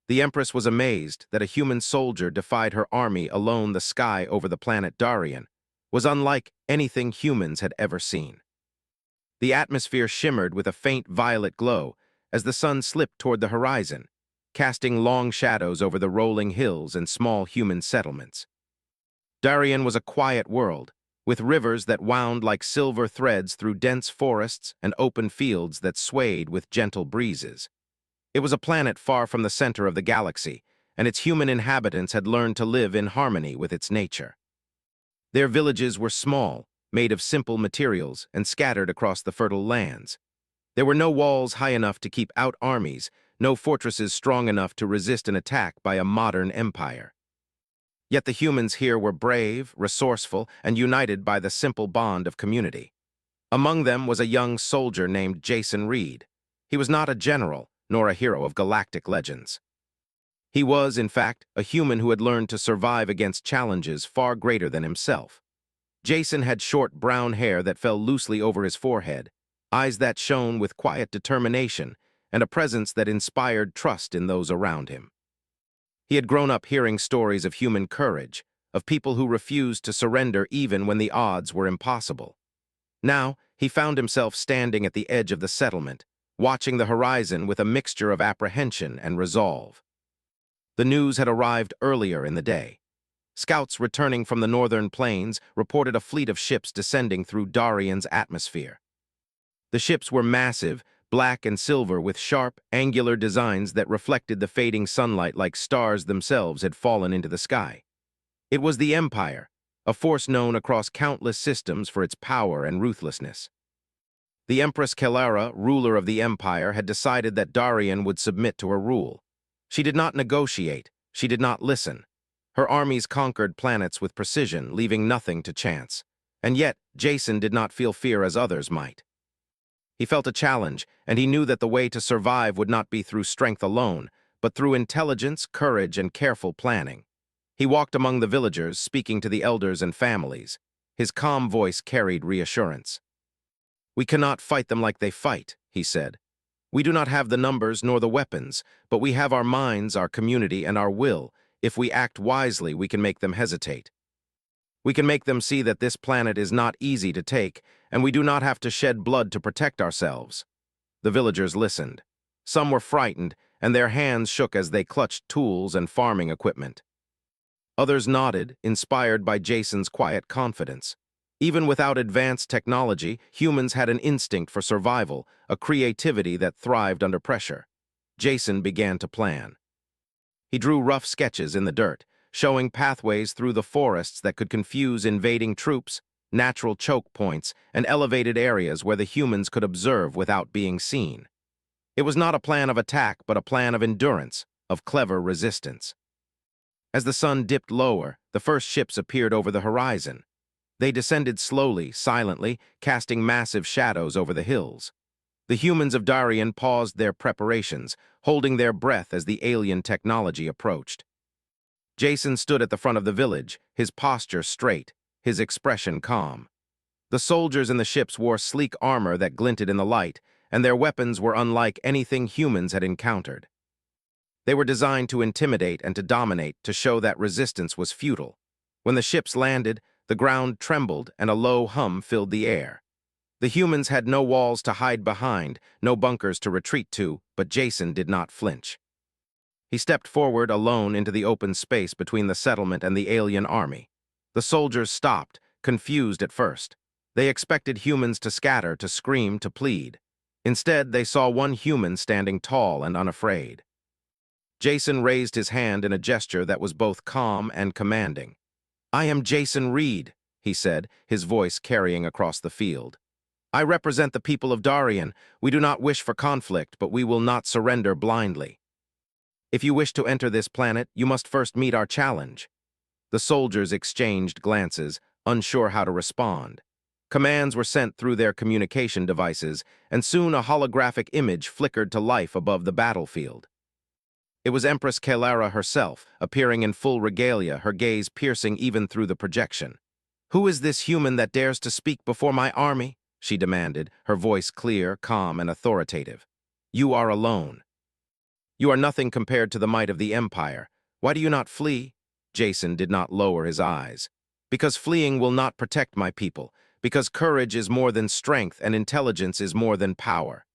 The Empress was amazed that a human soldier defied her army alone. The sky over the planet Darien was unlike anything humans had ever seen. The atmosphere shimmered with a faint violet glow as the sun slipped toward the horizon, casting long shadows over the rolling hills and small human settlements. Darien was a quiet world, with rivers that wound like silver threads through dense forests and open fields that swayed with gentle breezes. It was a planet far from the center of the galaxy, and its human inhabitants had learned to live in harmony with its nature. Their villages were small, made of simple materials, and scattered across the fertile lands. There were no walls high enough to keep out armies, no fortresses strong enough to resist an attack by a modern empire. Yet the humans here were brave, resourceful, and united by the simple bond of community. Among them was a young soldier named Jason Reed. He was not a general, nor a hero of galactic legends. He was, in fact, a human who had learned to survive against challenges far greater than himself. Jason had short brown hair that fell loosely over his forehead, eyes that shone with quiet determination, and a presence that inspired trust in those around him. He had grown up hearing stories of human courage, of people who refused to surrender even when the odds were impossible. Now, he found himself standing at the edge of the settlement, watching the horizon with a mixture of apprehension and resolve. The news had arrived earlier in the day. Scouts returning from the northern plains reported a fleet of ships descending through Darien's atmosphere. The ships were massive, black and silver with sharp, angular designs that reflected the fading sunlight like stars themselves had fallen into the sky. It was the Empire, a force known across countless systems for its power and ruthlessness. The Empress Kelara, ruler of the Empire, had decided that Darien would submit to her rule. She did not negotiate, she did not listen. Her armies conquered planets with precision, leaving nothing to chance. And yet, Jason did not feel fear as others might. He felt a challenge, and he knew that the way to survive would not be through strength alone, but through intelligence, courage, and careful planning. He walked among the villagers, speaking to the elders and families. His calm voice carried reassurance. "We cannot fight them like they fight," he said. "We do not have the numbers nor the weapons, but we have our minds, our community, and our will. If we act wisely, we can make them hesitate. We can make them see that this planet is not easy to take, and we do not have to shed blood to protect ourselves." The villagers listened. Some were frightened, and their hands shook as they clutched tools and farming equipment. Others nodded, inspired by Jason's quiet confidence. Even without advanced technology, humans had an instinct for survival, a creativity that thrived under pressure. Jason began to plan. He drew rough sketches in the dirt, showing pathways through the forests that could confuse invading troops, natural choke points, and elevated areas where the humans could observe without being seen. It was not a plan of attack, but a plan of endurance, of clever resistance. As the sun dipped lower, the first ships appeared over the horizon. They descended slowly, silently, casting massive shadows over the hills. The humans of Darien paused their preparations, holding their breath as the alien technology approached. Jason stood at the front of the village, his posture straight, his expression calm. The soldiers in the ships wore sleek armor that glinted in the light, and their weapons were unlike anything humans had encountered. They were designed to intimidate and to dominate, to show that resistance was futile. When the ships landed, the ground trembled and a low hum filled the air. The humans had no walls to hide behind, no bunkers to retreat to, but Jason did not flinch. He stepped forward alone into the open space between the settlement and the alien army. The soldiers stopped, confused at first. They expected humans to scatter, to scream, to plead. Instead, they saw one human standing tall and unafraid. Jason raised his hand in a gesture that was both calm and commanding. "I am Jason Reed," he said, his voice carrying across the field. "I represent the people of Darien. We do not wish for conflict, but we will not surrender blindly. If you wish to enter this planet, you must first meet our challenge." The soldiers exchanged glances, unsure how to respond. Commands were sent through their communication devices, and soon a holographic image flickered to life above the battlefield. It was Empress Kelara herself, appearing in full regalia, her gaze piercing even through the projection. "Who is this human that dares to speak before my army?" she demanded, her voice clear, calm, and authoritative. "You are alone." You are nothing compared to the might of the Empire. Why do you not flee? Jason did not lower his eyes. Because fleeing will not protect my people. Because courage is more than strength and intelligence is more than power.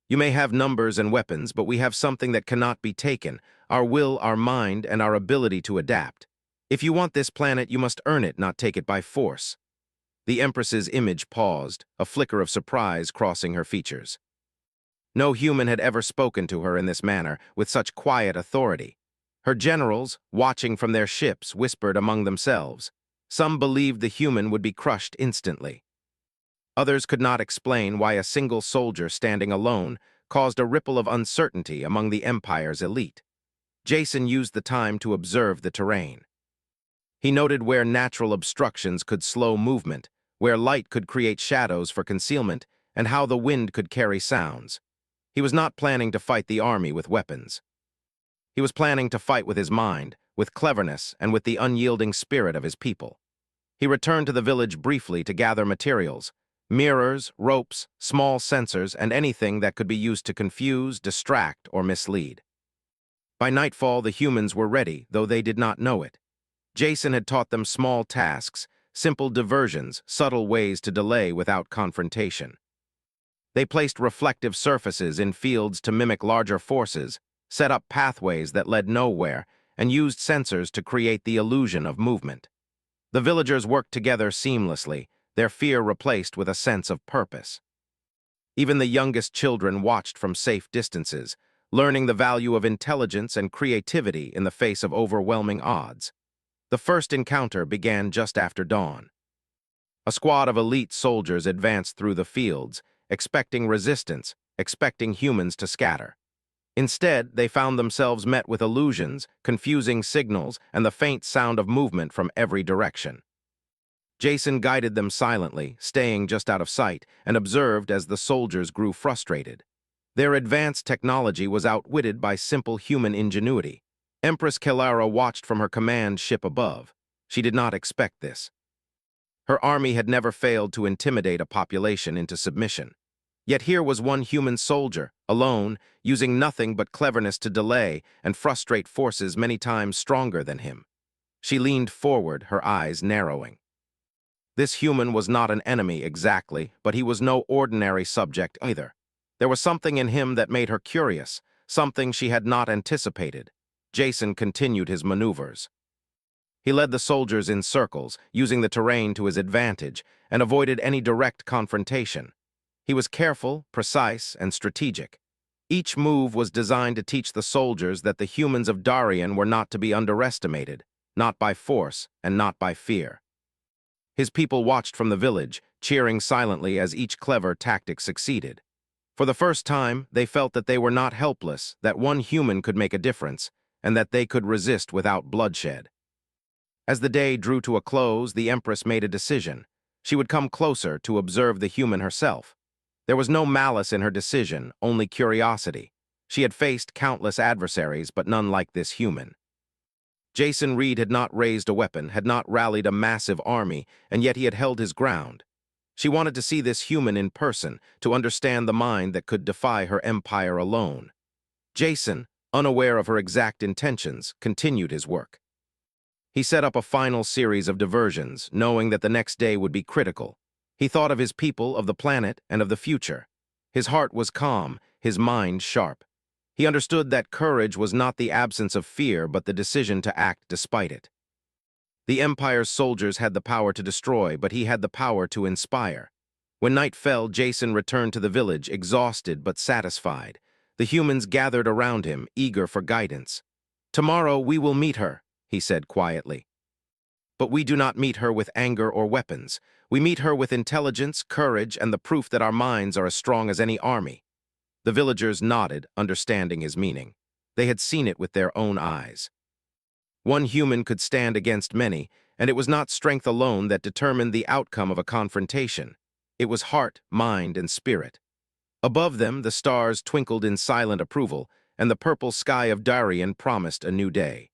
You may have numbers and weapons, but we have something that cannot be taken, our will, our mind, and our ability to adapt. If you want this planet, you must earn it, not take it by force. The Empress's image paused, a flicker of surprise crossing her features. No human had ever spoken to her in this manner, with such quiet authority. Her generals, watching from their ships, whispered among themselves. Some believed the human would be crushed instantly. Others could not explain why a single soldier standing alone caused a ripple of uncertainty among the Empire's elite. Jason used the time to observe the terrain. He noted where natural obstructions could slow movement, where light could create shadows for concealment, and how the wind could carry sounds. He was not planning to fight the army with weapons. He was planning to fight with his mind, with cleverness, and with the unyielding spirit of his people. He returned to the village briefly to gather materials, mirrors, ropes, small sensors, and anything that could be used to confuse, distract, or mislead. By nightfall, the humans were ready, though they did not know it. Jason had taught them small tasks, simple diversions, subtle ways to delay without confrontation. They placed reflective surfaces in fields to mimic larger forces, set up pathways that led nowhere, and used sensors to create the illusion of movement. The villagers worked together seamlessly, their fear replaced with a sense of purpose. Even the youngest children watched from safe distances, learning the value of intelligence and creativity in the face of overwhelming odds. The first encounter began just after dawn. A squad of elite soldiers advanced through the fields, expecting resistance, expecting humans to scatter. Instead, they found themselves met with illusions, confusing signals, and the faint sound of movement from every direction. Jason guided them silently, staying just out of sight, and observed as the soldiers grew frustrated. Their advanced technology was outwitted by simple human ingenuity. Empress Kelara watched from her command ship above. She did not expect this. Her army had never failed to intimidate a population into submission. Yet here was one human soldier, alone, using nothing but cleverness to delay and frustrate forces many times stronger than him. She leaned forward, her eyes narrowing. This human was not an enemy exactly, but he was no ordinary subject either. There was something in him that made her curious, something she had not anticipated. Jason continued his maneuvers. He led the soldiers in circles, using the terrain to his advantage, and avoided any direct confrontation. He was careful, precise, and strategic. Each move was designed to teach the soldiers that the humans of Darien were not to be underestimated, not by force and not by fear. His people watched from the village, cheering silently as each clever tactic succeeded. For the first time, they felt that they were not helpless, that one human could make a difference, and that they could resist without bloodshed. As the day drew to a close, the Empress made a decision. She would come closer to observe the human herself. There was no malice in her decision, only curiosity. She had faced countless adversaries, but none like this human. Jason Reed had not raised a weapon, had not rallied a massive army, and yet he had held his ground. She wanted to see this human in person, to understand the mind that could defy her empire alone. Jason, unaware of her exact intentions, continued his work. He set up a final series of diversions, knowing that the next day would be critical. He thought of his people, of the planet, and of the future. His heart was calm, his mind sharp. He understood that courage was not the absence of fear, but the decision to act despite it. The Empire's soldiers had the power to destroy, but he had the power to inspire. When night fell, Jason returned to the village, exhausted but satisfied. The humans gathered around him, eager for guidance. "Tomorrow we will meet her," he said quietly. "But we do not meet her with anger or weapons. We meet her with intelligence, courage, and the proof that our minds are as strong as any army." The villagers nodded, understanding his meaning. They had seen it with their own eyes. One human could stand against many, and it was not strength alone that determined the outcome of a confrontation. It was heart, mind, and spirit. Above them, the stars twinkled in silent approval, and the purple sky of Darien promised a new day.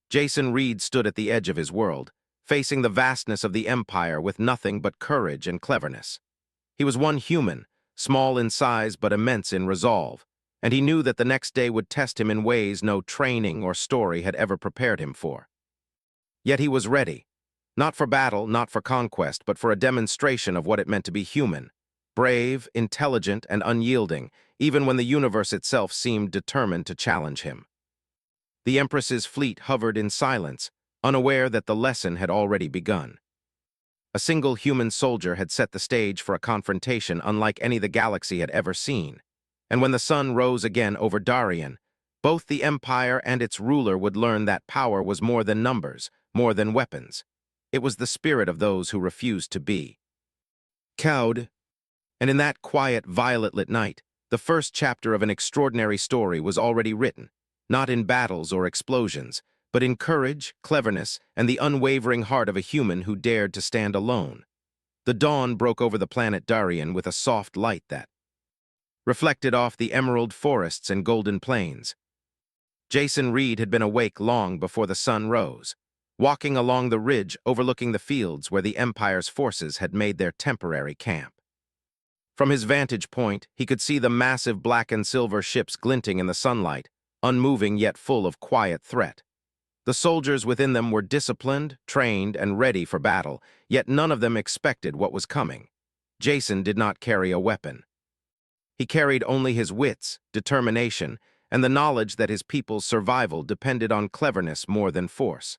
Jason Reed stood at the edge of his world, facing the vastness of the Empire with nothing but courage and cleverness. He was one human, small in size but immense in resolve. and he knew that the next day would test him in ways no training or story had ever prepared him for. Yet he was ready, not for battle, not for conquest, but for a demonstration of what it meant to be human, brave, intelligent, and unyielding, even when the universe itself seemed determined to challenge him. The Empress's fleet hovered in silence, unaware that the lesson had already begun. A single human soldier had set the stage for a confrontation unlike any the galaxy had ever seen, and when the sun rose again over Darien, both the Empire and its ruler would learn that power was more than numbers, more than weapons. It was the spirit of those who refused to be cowed. And in that quiet, violet-lit night, the first chapter of an extraordinary story was already written, not in battles or explosions, but in courage, cleverness, and the unwavering heart of a human who dared to stand alone. The dawn broke over the planet Darien with a soft light that reflected off the emerald forests and golden plains. Jason Reed had been awake long before the sun rose, walking along the ridge overlooking the fields where the Empire's forces had made their temporary camp. From his vantage point, he could see the massive black and silver ships glinting in the sunlight, unmoving yet full of quiet threat. The soldiers within them were disciplined, trained, and ready for battle, yet none of them expected what was coming. Jason did not carry a weapon. He carried only his wits, determination, and the knowledge that his people's survival depended on cleverness more than force.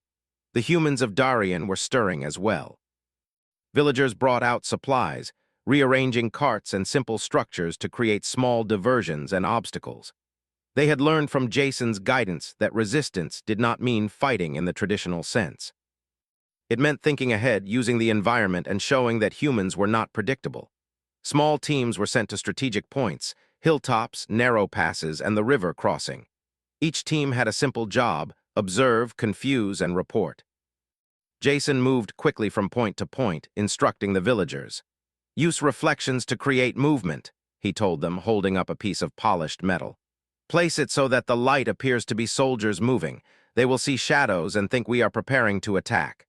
The humans of Darien were stirring as well. Villagers brought out supplies, rearranging carts and simple structures to create small diversions and obstacles. They had learned from Jason's guidance that resistance did not mean fighting in the traditional sense. It meant thinking ahead, using the environment, and showing that humans were not predictable. Small teams were sent to strategic points, hilltops, narrow passes, and the river crossing. Each team had a simple job: observe, confuse, and report. Jason moved quickly from point to point, instructing the villagers. "Use reflections to create movement," he told them, holding up a piece of polished metal. "Place it so that the light appears to be soldiers moving. They will see shadows and think we are preparing to attack.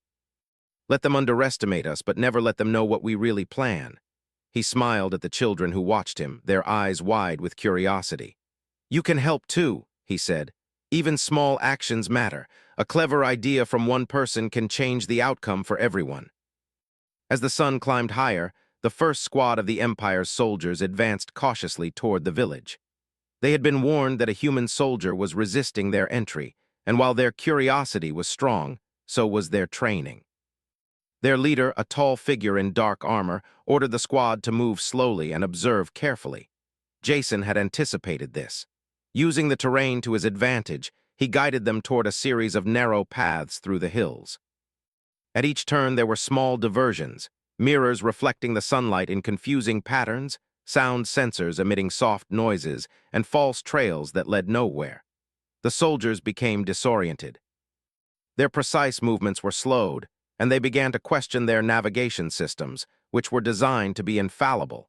Let them underestimate us, but never let them know what we really plan." He smiled at the children who watched him, their eyes wide with curiosity. "You can help too," he said. "Even small actions matter. A clever idea from one person can change the outcome for everyone." As the sun climbed higher, the first squad of the Empire's soldiers advanced cautiously toward the village. They had been warned that a human soldier was resisting their entry, and while their curiosity was strong, so was their training. Their leader, a tall figure in dark armor, ordered the squad to move slowly and observe carefully. Jason had anticipated this. Using the terrain to his advantage, he guided them toward a series of narrow paths through the hills. At each turn there were small diversions, mirrors reflecting the sunlight in confusing patterns, sound sensors emitting soft noises, and false trails that led nowhere. The soldiers became disoriented. Their precise movements were slowed, and they began to question their navigation systems, which were designed to be infallible.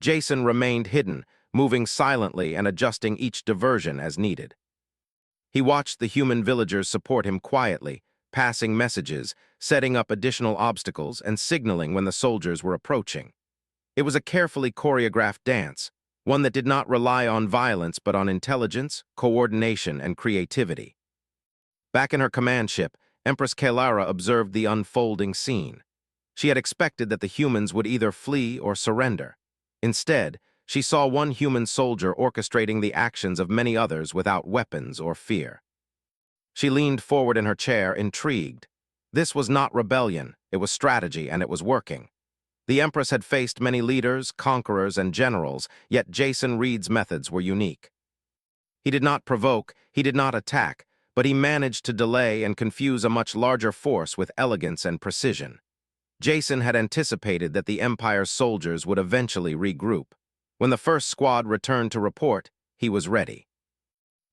Jason remained hidden, moving silently and adjusting each diversion as needed. He watched the human villagers support him quietly, passing messages, setting up additional obstacles, and signaling when the soldiers were approaching. It was a carefully choreographed dance, one that did not rely on violence but on intelligence, coordination, and creativity. Back in her command ship, Empress Kalara observed the unfolding scene. She had expected that the humans would either flee or surrender. Instead, she saw one human soldier orchestrating the actions of many others without weapons or fear. She leaned forward in her chair, intrigued. This was not rebellion, it was strategy, and it was working. The Empress had faced many leaders, conquerors, and generals, yet Jason Reed's methods were unique. He did not provoke, he did not attack, but he managed to delay and confuse a much larger force with elegance and precision. Jason had anticipated that the Empire's soldiers would eventually regroup. When the first squad returned to report, he was ready.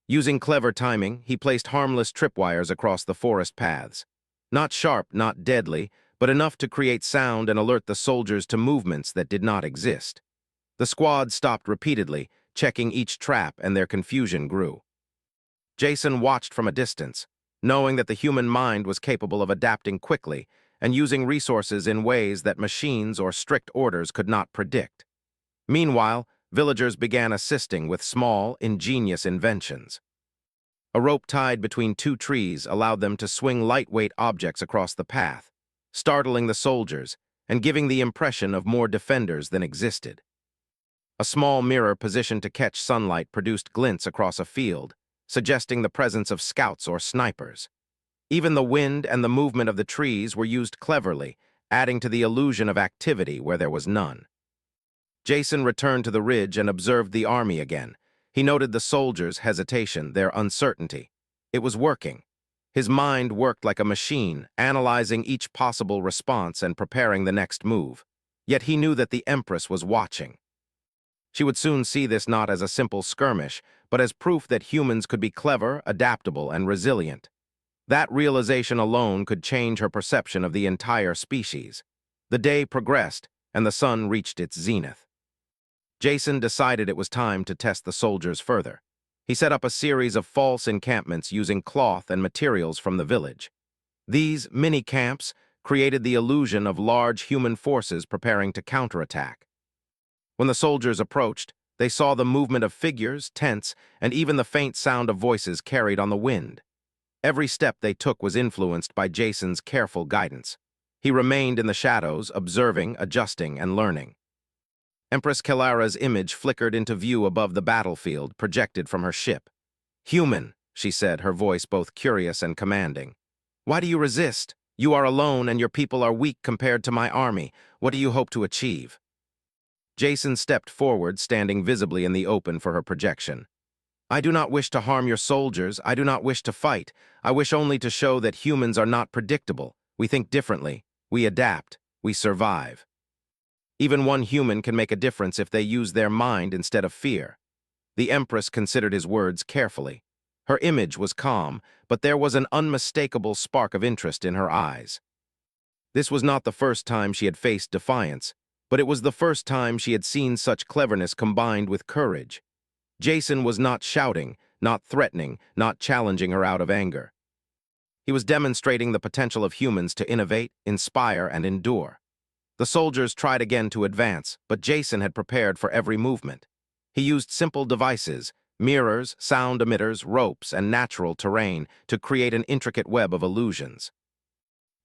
Using clever timing, he placed harmless tripwires across the forest paths. Not sharp, not deadly, but enough to create sound and alert the soldiers to movements that did not exist. The squad stopped repeatedly, checking each trap, and their confusion grew. Jason watched from a distance, knowing that the human mind was capable of adapting quickly and using resources in ways that machines or strict orders could not predict. Meanwhile, villagers began assisting with small, ingenious inventions. A rope tied between two trees allowed them to swing lightweight objects across the path, startling the soldiers and giving the impression of more defenders than existed. A small mirror positioned to catch sunlight produced glints across a field, suggesting the presence of scouts or snipers. Even the wind and the movement of the trees were used cleverly, adding to the illusion of activity where there was none. Jason returned to the ridge and observed the army again. He noted the soldiers' hesitation, their uncertainty. It was working. His mind worked like a machine, analyzing each possible response and preparing the next move. Yet he knew that the Empress was watching. She would soon see this not as a simple skirmish, but as proof that humans could be clever, adaptable, and resilient. That realization alone could change her perception of the entire species. The day progressed, and the sun reached its zenith. Jason decided it was time to test the soldiers further. He set up a series of false encampments using cloth and materials from the village. These mini-camps created the illusion of large human forces preparing to counterattack. When the soldiers approached, they saw the movement of figures, tents, and even the faint sound of voices carried on the wind. Every step they took was influenced by Jason's careful guidance. He remained in the shadows, observing, adjusting, and learning. Empress Kelara's image flickered into view above the battlefield, projected from her ship. "Human," she said, her voice both curious and commanding. "Why do you resist? You are alone and your people are weak compared to my army. What do you hope to achieve?" Jason stepped forward, standing visibly in the open for her projection. "I do not wish to harm your soldiers. I do not wish to fight. I wish only to show that humans are not predictable. We think differently. We adapt. We survive. Even one human can make a difference if they use their mind instead of fear." The Empress considered his words carefully. Her image was calm, but there was an unmistakable spark of interest in her eyes. This was not the first time she had faced defiance, but it was the first time she had seen such cleverness combined with courage. Jason was not shouting, not threatening, not challenging her out of anger. He was demonstrating the potential of humans to innovate, inspire, and endure. The soldiers tried again to advance, but Jason had prepared for every movement. He used simple devices, mirrors, sound emitters, ropes, and natural terrain to create an intricate web of illusions.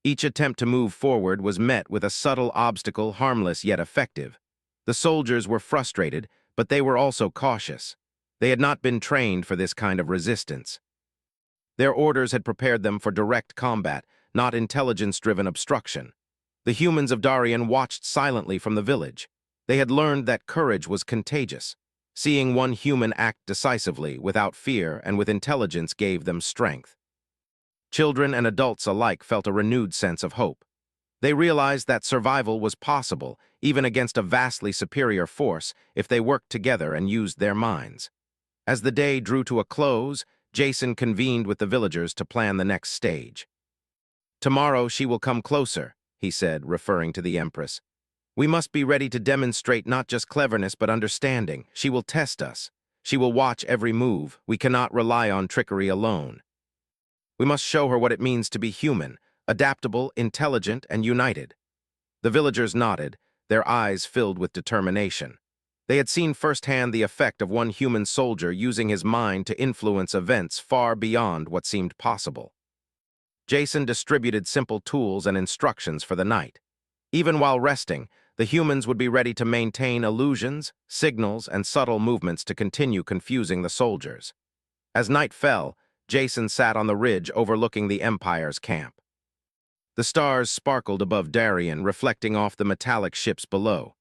Each attempt to move forward was met with a subtle obstacle, harmless yet effective. The soldiers were frustrated, but they were also cautious. They had not been trained for this kind of resistance. Their orders had prepared them for direct combat, not intelligence-driven obstruction. The humans of Darien watched silently from the village. They had learned that courage was contagious. Seeing one human act decisively, without fear and with intelligence, gave them strength. Children and adults alike felt a renewed sense of hope. They realized that survival was possible, even against a vastly superior force, if they worked together and used their minds. As the day drew to a close, Jason convened with the villagers to plan the next stage. "Tomorrow she will come closer," he said, referring to the Empress. "We must be ready to demonstrate not just cleverness but understanding. She will test us. She will watch every move. We cannot rely on trickery alone. We must show her what it means to be human, adaptable, intelligent, and united." The villagers nodded, their eyes filled with determination. They had seen firsthand the effect of one human soldier using his mind to influence events far beyond what seemed possible. Jason distributed simple tools and instructions for the night. Even while resting, the humans would be ready to maintain illusions, signals, and subtle movements to continue confusing the soldiers. As night fell, Jason sat on the ridge overlooking the Empire's camp. The stars sparkled above Darien, reflecting off the metallic ships below.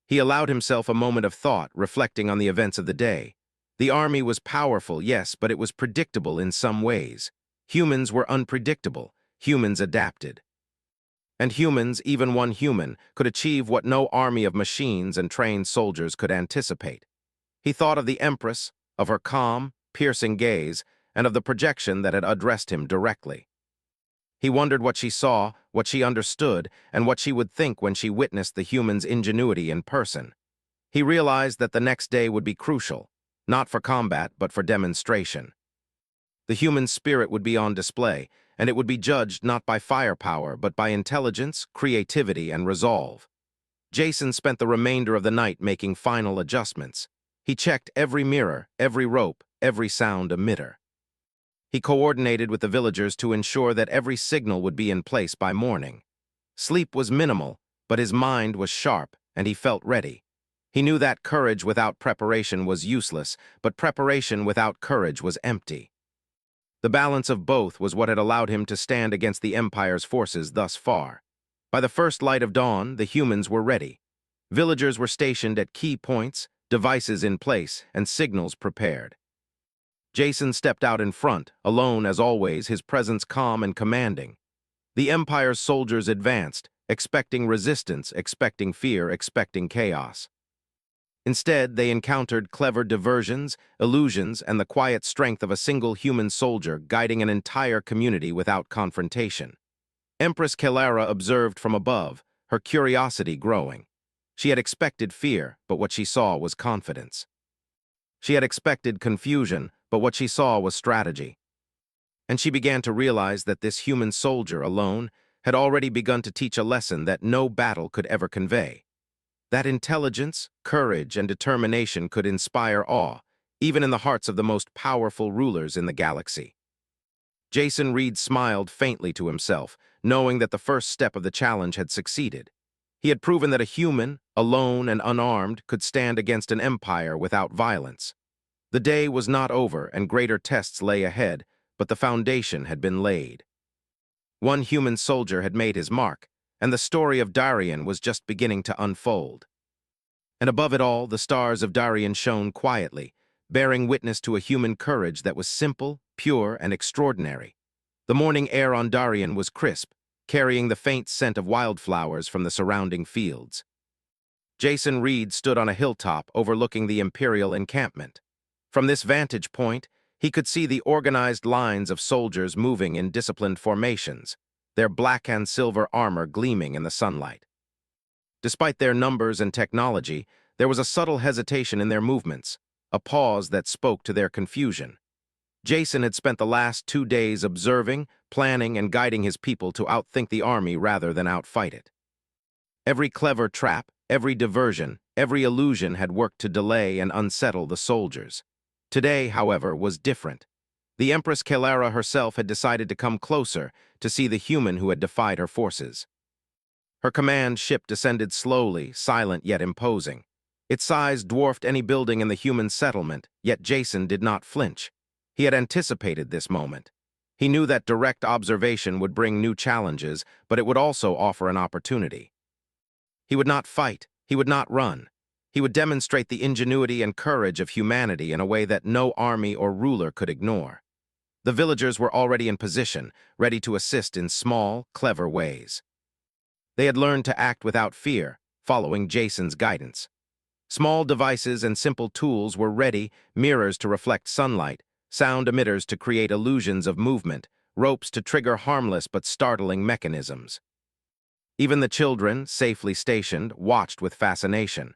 He allowed himself a moment of thought, reflecting on the events of the day. The army was powerful, yes, but it was predictable in some ways. Humans were unpredictable. Humans adapted. And humans, even one human, could achieve what no army of machines and trained soldiers could anticipate. He thought of the Empress, of her calm, piercing gaze, and of the projection that had addressed him directly. He wondered what she saw, what she understood, and what she would think when she witnessed the human's ingenuity in person. He realized that the next day would be crucial, not for combat, but for demonstration. The human spirit would be on display, and it would be judged not by firepower, but by intelligence, creativity, and resolve. Jason spent the remainder of the night making final adjustments. He checked every mirror, every rope, every sound emitter. He coordinated with the villagers to ensure that every signal would be in place by morning. Sleep was minimal, but his mind was sharp, and he felt ready. He knew that courage without preparation was useless, but preparation without courage was empty. The balance of both was what had allowed him to stand against the Empire's forces thus far. By the first light of dawn, the humans were ready. Villagers were stationed at key points, devices in place, and signals prepared. Jason stepped out in front, alone as always, his presence calm and commanding. The Empire's soldiers advanced, expecting resistance, expecting fear, expecting chaos. Instead, they encountered clever diversions, illusions, and the quiet strength of a single human soldier guiding an entire community without confrontation. Empress Kelara observed from above, her curiosity growing. She had expected fear, but what she saw was confidence. She had expected confusion, but what she saw was strategy. And she began to realize that this human soldier alone had already begun to teach a lesson that no battle could ever convey. That intelligence, courage, and determination could inspire awe, even in the hearts of the most powerful rulers in the galaxy. Jason Reed smiled faintly to himself, knowing that the first step of the challenge had succeeded. He had proven that a human, alone and unarmed, could stand against an empire without violence. The day was not over and greater tests lay ahead, but the foundation had been laid. One human soldier had made his mark, and the story of Darien was just beginning to unfold. And above it all, the stars of Darien shone quietly, bearing witness to a human courage that was simple, pure, and extraordinary. The morning air on Darien was crisp, carrying the faint scent of wildflowers from the surrounding fields. Jason Reed stood on a hilltop overlooking the Imperial encampment. From this vantage point, he could see the organized lines of soldiers moving in disciplined formations, their black and silver armor gleaming in the sunlight. Despite their numbers and technology, there was a subtle hesitation in their movements, a pause that spoke to their confusion. Jason had spent the last 2 days observing, planning, and guiding his people to outthink the army rather than outfight it. Every clever trap, every diversion, every illusion had worked to delay and unsettle the soldiers. Today, however, was different. The Empress Kelara herself had decided to come closer to see the human who had defied her forces. Her command ship descended slowly, silent yet imposing. Its size dwarfed any building in the human settlement, yet Jason did not flinch. He had anticipated this moment. He knew that direct observation would bring new challenges, but it would also offer an opportunity. He would not fight. He would not run. He would demonstrate the ingenuity and courage of humanity in a way that no army or ruler could ignore. The villagers were already in position, ready to assist in small, clever ways. They had learned to act without fear, following Jason's guidance. Small devices and simple tools were ready, mirrors to reflect sunlight, sound emitters to create illusions of movement, ropes to trigger harmless but startling mechanisms. Even the children, safely stationed, watched with fascination.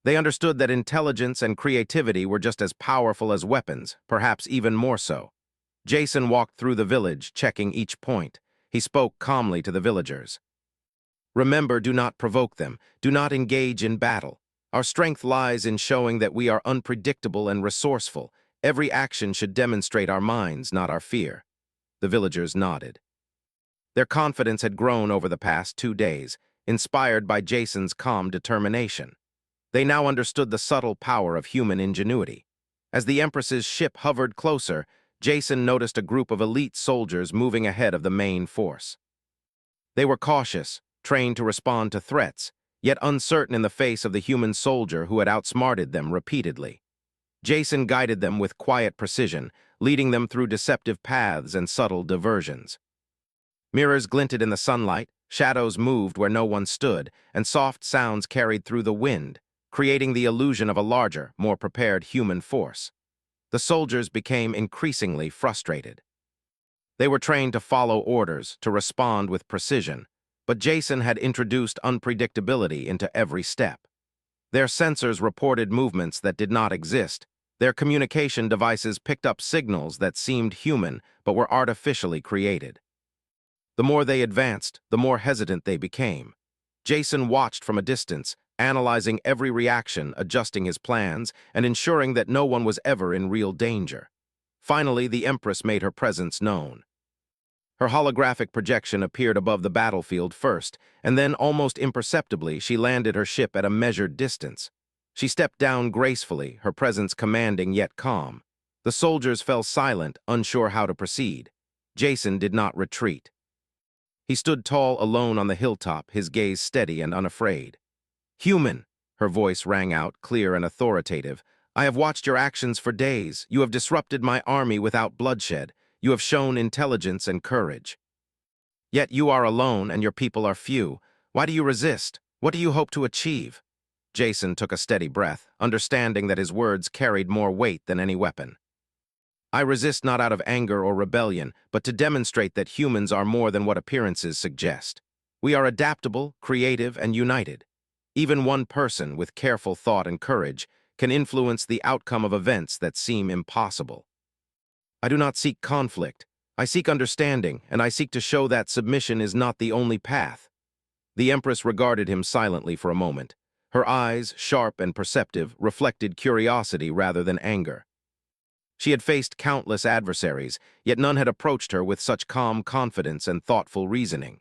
They understood that intelligence and creativity were just as powerful as weapons, perhaps even more so. Jason walked through the village, checking each point. He spoke calmly to the villagers. Remember, do not provoke them. Do not engage in battle. Our strength lies in showing that we are unpredictable and resourceful. Every action should demonstrate our minds, not our fear. The villagers nodded. Their confidence had grown over the past 2 days, inspired by Jason's calm determination. They now understood the subtle power of human ingenuity. As the Empress's ship hovered closer, Jason noticed a group of elite soldiers moving ahead of the main force. They were cautious, trained to respond to threats, yet uncertain in the face of the human soldier who had outsmarted them repeatedly. Jason guided them with quiet precision, leading them through deceptive paths and subtle diversions. Mirrors glinted in the sunlight, shadows moved where no one stood, and soft sounds carried through the wind, creating the illusion of a larger, more prepared human force. The soldiers became increasingly frustrated. They were trained to follow orders, to respond with precision, but Jason had introduced unpredictability into every step. Their sensors reported movements that did not exist. Their communication devices picked up signals that seemed human but were artificially created. The more they advanced, the more hesitant they became. Jason watched from a distance, analyzing every reaction, adjusting his plans, and ensuring that no one was ever in real danger. Finally, the Empress made her presence known. Her holographic projection appeared above the battlefield first, and then, almost imperceptibly, she landed her ship at a measured distance. She stepped down gracefully, her presence commanding yet calm. The soldiers fell silent, unsure how to proceed. Jason did not retreat. He stood tall alone on the hilltop, his gaze steady and unafraid. "Human," her voice rang out, clear and authoritative. "I have watched your actions for days. You have disrupted my army without bloodshed. You have shown intelligence and courage. Yet you are alone and your people are few. Why do you resist? What do you hope to achieve?" Jason took a steady breath, understanding that his words carried more weight than any weapon. "I resist not out of anger or rebellion, but to demonstrate that humans are more than what appearances suggest. We are adaptable, creative, and united. Even one person, with careful thought and courage, can influence the outcome of events that seem impossible. I do not seek conflict. I seek understanding, and I seek to show that submission is not the only path." The Empress regarded him silently for a moment. Her eyes, sharp and perceptive, reflected curiosity rather than anger. She had faced countless adversaries, yet none had approached her with such calm confidence and thoughtful reasoning.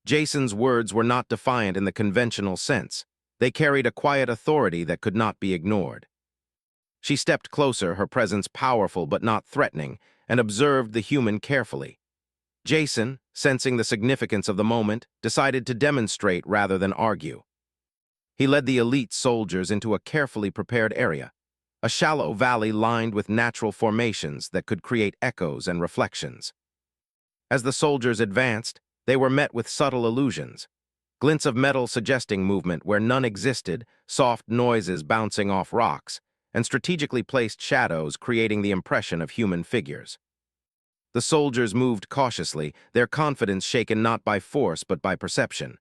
Jason's words were not defiant in the conventional sense. They carried a quiet authority that could not be ignored. She stepped closer, her presence powerful but not threatening, and observed the human carefully. Jason, sensing the significance of the moment, decided to demonstrate rather than argue. He led the elite soldiers into a carefully prepared area, a shallow valley lined with natural formations that could create echoes and reflections. As the soldiers advanced, they were met with subtle illusions. Glints of metal suggesting movement where none existed, soft noises bouncing off rocks, and strategically placed shadows creating the impression of human figures. The soldiers moved cautiously, their confidence shaken not by force but by perception.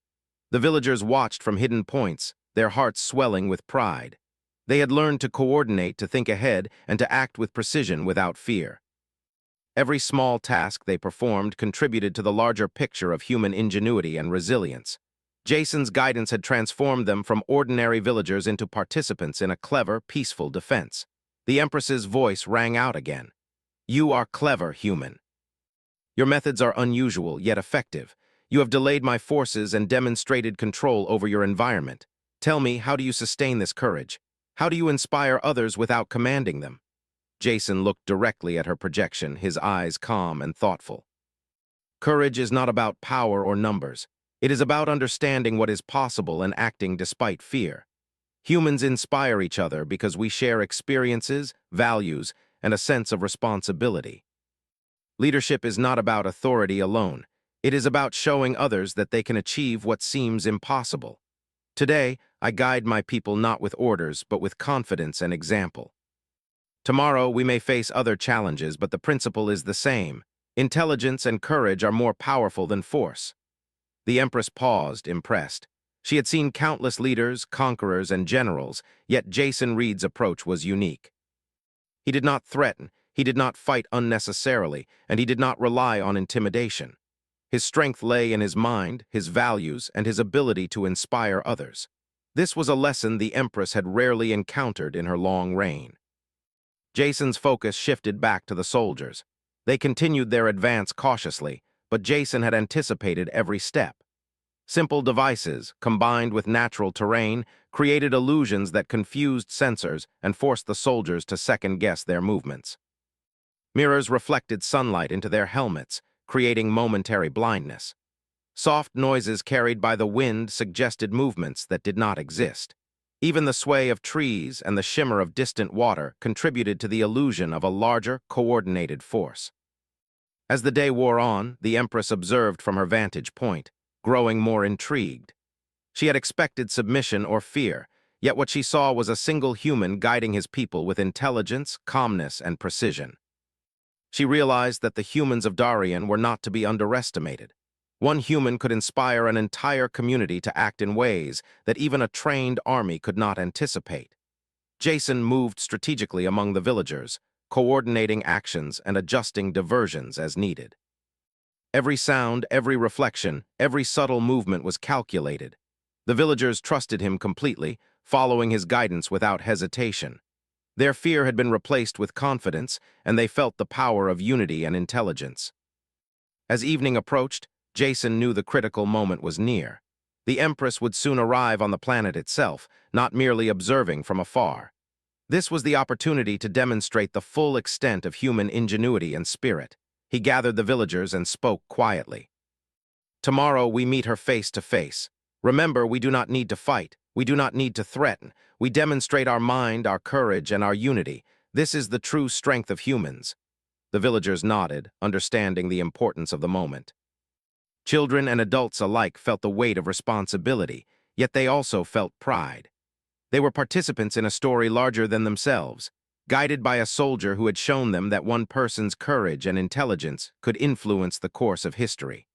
The villagers watched from hidden points, their hearts swelling with pride. They had learned to coordinate, to think ahead, and to act with precision without fear. Every small task they performed contributed to the larger picture of human ingenuity and resilience. Jason's guidance had transformed them from ordinary villagers into participants in a clever, peaceful defense. The Empress's voice rang out again. "You are clever, human. Your methods are unusual, yet effective. You have delayed my forces and demonstrated control over your environment. Tell me, how do you sustain this courage? How do you inspire others without commanding them?" Jason looked directly at her projection, his eyes calm and thoughtful. "Courage is not about power or numbers. It is about understanding what is possible and acting despite fear. Humans inspire each other because we share experiences, values, and a sense of responsibility. Leadership is not about authority alone. It is about showing others that they can achieve what seems impossible. Today, I guide my people not with orders, but with confidence and example. Tomorrow, we may face other challenges, but the principle is the same. Intelligence and courage are more powerful than force." The Empress paused, impressed. She had seen countless leaders, conquerors, and generals, yet Jason Reed's approach was unique. He did not threaten, he did not fight unnecessarily, and he did not rely on intimidation. His strength lay in his mind, his values, and his ability to inspire others. This was a lesson the Empress had rarely encountered in her long reign. Jason's focus shifted back to the soldiers. They continued their advance cautiously, but Jason had anticipated every step. Simple devices, combined with natural terrain, created illusions that confused sensors and forced the soldiers to second-guess their movements. Mirrors reflected sunlight into their helmets, creating momentary blindness. Soft noises carried by the wind suggested movements that did not exist. Even the sway of trees and the shimmer of distant water contributed to the illusion of a larger, coordinated force. As the day wore on, the Empress observed from her vantage point, growing more intrigued. She had expected submission or fear, yet what she saw was a single human guiding his people with intelligence, calmness, and precision. She realized that the humans of Darien were not to be underestimated. One human could inspire an entire community to act in ways that even a trained army could not anticipate. Jason moved strategically among the villagers, coordinating actions and adjusting diversions as needed. Every sound, every reflection, every subtle movement was calculated. The villagers trusted him completely, following his guidance without hesitation. Their fear had been replaced with confidence, and they felt the power of unity and intelligence. As evening approached, Jason knew the critical moment was near. The Empress would soon arrive on the planet itself, not merely observing from afar. This was the opportunity to demonstrate the full extent of human ingenuity and spirit. He gathered the villagers and spoke quietly. Tomorrow we meet her face to face. Remember, we do not need to fight. We do not need to threaten. We demonstrate our mind, our courage, and our unity. This is the true strength of humans. The villagers nodded, understanding the importance of the moment. Children and adults alike felt the weight of responsibility, yet they also felt pride. They were participants in a story larger than themselves, guided by a soldier who had shown them that one person's courage and intelligence could influence the course of history.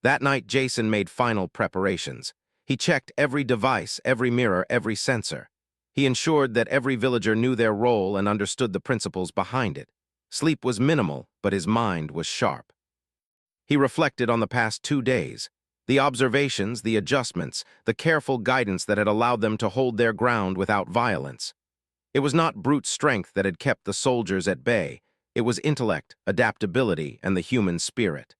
That night, Jason made final preparations. He checked every device, every mirror, every sensor. He ensured that every villager knew their role and understood the principles behind it. Sleep was minimal, but his mind was sharp. He reflected on the past 2 days, the observations, the adjustments, the careful guidance that had allowed them to hold their ground without violence. It was not brute strength that had kept the soldiers at bay. It was intellect, adaptability, and the human spirit.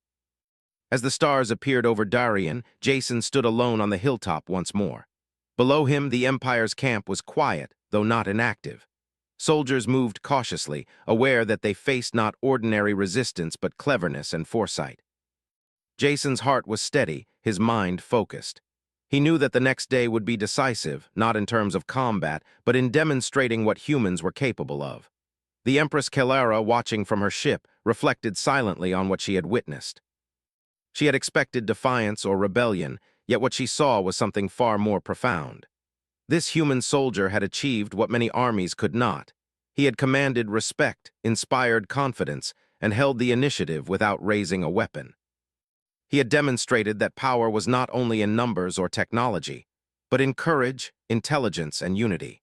As the stars appeared over Darien, Jason stood alone on the hilltop once more. Below him, the Empire's camp was quiet, though not inactive. Soldiers moved cautiously, aware that they faced not ordinary resistance but cleverness and foresight. Jason's heart was steady, his mind focused. He knew that the next day would be decisive, not in terms of combat, but in demonstrating what humans were capable of. The Empress Kelera, watching from her ship, reflected silently on what she had witnessed. She had expected defiance or rebellion, yet what she saw was something far more profound. This human soldier had achieved what many armies could not. He had commanded respect, inspired confidence, and held the initiative without raising a weapon. He had demonstrated that power was not only in numbers or technology, but in courage, intelligence, and unity.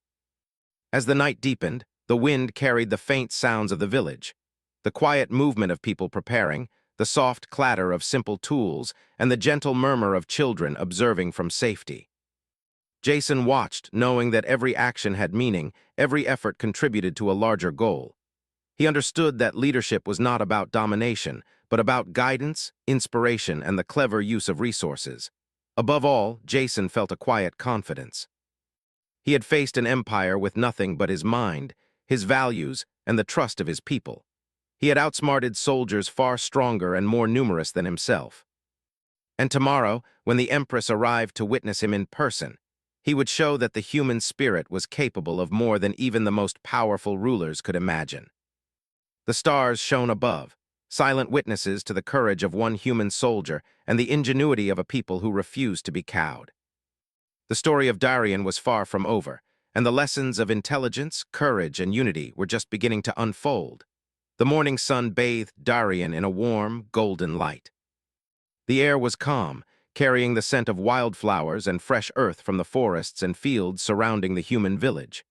As the night deepened, the wind carried the faint sounds of the village, the quiet movement of people preparing, the soft clatter of simple tools, and the gentle murmur of children observing from safety. Jason watched, knowing that every action had meaning, every effort contributed to a larger goal. He understood that leadership was not about domination, but about guidance, inspiration, and the clever use of resources. Above all, Jason felt a quiet confidence. He had faced an empire with nothing but his mind, his values, and the trust of his people. He had outsmarted soldiers far stronger and more numerous than himself. And tomorrow, when the Empress arrived to witness him in person, he would show that the human spirit was capable of more than even the most powerful rulers could imagine. The stars shone above, silent witnesses to the courage of one human soldier and the ingenuity of a people who refused to be cowed. The story of Darien was far from over, and the lessons of intelligence, courage, and unity were just beginning to unfold. The morning sun bathed Darien in a warm, golden light. The air was calm, carrying the scent of wildflowers and fresh earth from the forests and fields surrounding the human village.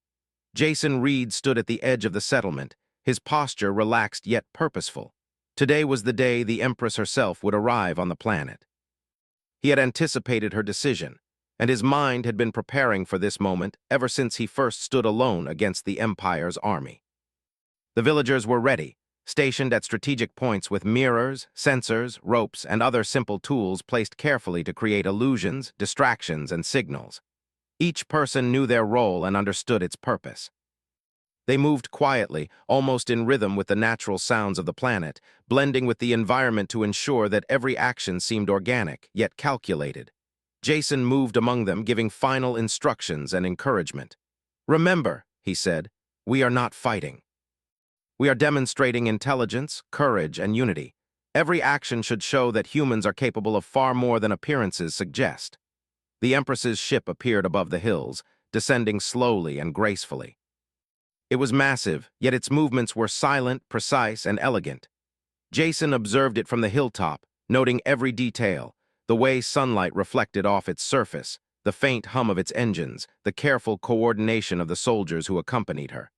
Jason Reed stood at the edge of the settlement, his posture relaxed yet purposeful. Today was the day the Empress herself would arrive on the planet. He had anticipated her decision, and his mind had been preparing for this moment ever since he first stood alone against the Empire's army. The villagers were ready, stationed at strategic points with mirrors, sensors, ropes, and other simple tools placed carefully to create illusions, distractions, and signals. Each person knew their role and understood its purpose. They moved quietly, almost in rhythm with the natural sounds of the planet, blending with the environment to ensure that every action seemed organic, yet calculated. Jason moved among them, giving final instructions and encouragement. "Remember," he said, "we are not fighting. We are demonstrating intelligence, courage, and unity. Every action should show that humans are capable of far more than appearances suggest." The Empress's ship appeared above the hills, descending slowly and gracefully. It was massive, yet its movements were silent, precise, and elegant. Jason observed it from the hilltop, noting every detail, the way sunlight reflected off its surface, the faint hum of its engines, the careful coordination of the soldiers who accompanied her.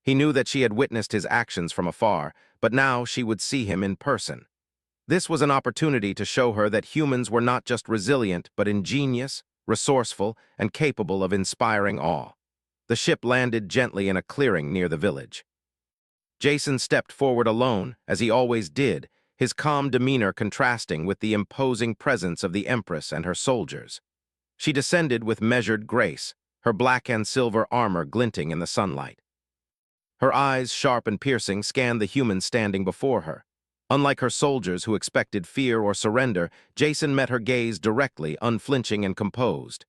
He knew that she had witnessed his actions from afar, but now she would see him in person. This was an opportunity to show her that humans were not just resilient, but ingenious, resourceful, and capable of inspiring awe. The ship landed gently in a clearing near the village. Jason stepped forward alone, as he always did, his calm demeanor contrasting with the imposing presence of the Empress and her soldiers. She descended with measured grace, her black and silver armor glinting in the sunlight. Her eyes, sharp and piercing, scanned the humans standing before her. Unlike her soldiers who expected fear or surrender, Jason met her gaze directly, unflinching and composed.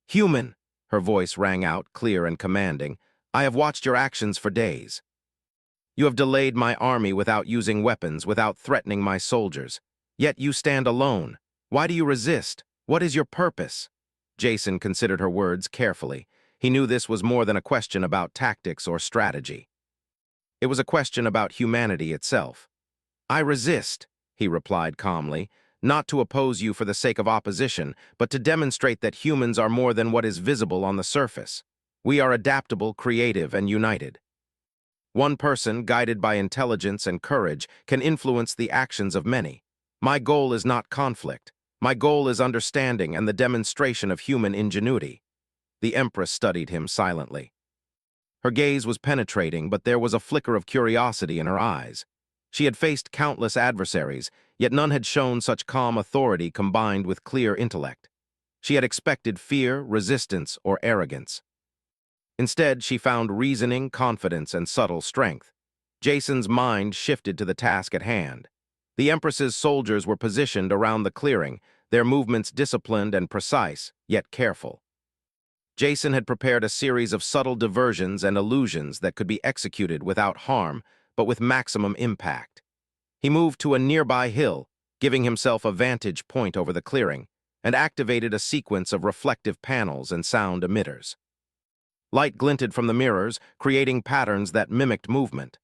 "Human," her voice rang out, clear and commanding, "I have watched your actions for days. You have delayed my army without using weapons, without threatening my soldiers. Yet you stand alone. Why do you resist? What is your purpose?" Jason considered her words carefully. He knew this was more than a question about tactics or strategy. It was a question about humanity itself. "I resist," he replied calmly, "not to oppose you for the sake of opposition, but to demonstrate that humans are more than what is visible on the surface. We are adaptable, creative, and united. One person, guided by intelligence and courage, can influence the actions of many. My goal is not conflict. My goal is understanding and the demonstration of human ingenuity." The Empress studied him silently. Her gaze was penetrating, but there was a flicker of curiosity in her eyes. She had faced countless adversaries, yet none had shown such calm authority combined with clear intellect. She had expected fear, resistance, or arrogance. Instead, she found reasoning, confidence, and subtle strength. Jason's mind shifted to the task at hand. The Empress's soldiers were positioned around the clearing, their movements disciplined and precise, yet careful. Jason had prepared a series of subtle diversions and illusions that could be executed without harm, but with maximum impact. He moved to a nearby hill, giving himself a vantage point over the clearing, and activated a sequence of reflective panels and sound emitters. Light glinted from the mirrors, creating patterns that mimicked movement.